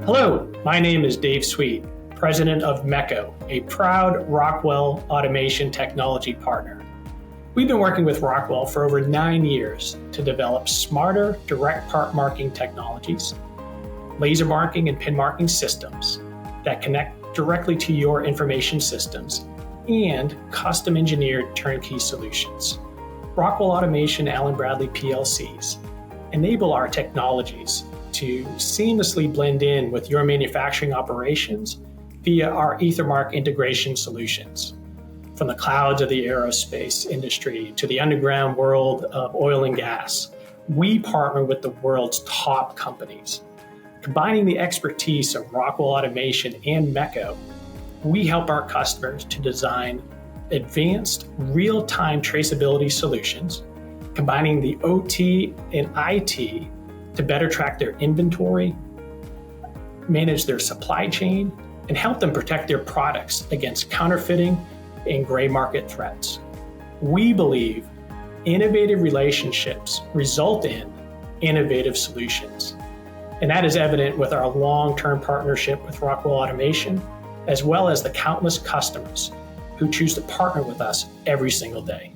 Hello, my name is Dave Sweet, President of MECCO, a proud Rockwell Automation Technology Partner. We've been working with Rockwell for over 9 years to develop smarter direct part marking technologies, laser marking and pin marking systems that connect directly to your information systems, and custom engineered turnkey solutions. Rockwell Automation Allen Bradley PLCs enable our technologies to seamlessly blend in with your manufacturing operations via our EtherMark integration solutions. From the clouds of the aerospace industry to the underground world of oil and gas, we partner with the world's top companies. Combining the expertise of Rockwell Automation and MECCO, we help our customers to design advanced real-time traceability solutions, combining the OT and IT to better track their inventory, manage their supply chain, and help them protect their products against counterfeiting and gray market threats. We believe innovative relationships result in innovative solutions. And that is evident with our long-term partnership with Rockwell Automation, as well as the countless customers who choose to partner with us every single day.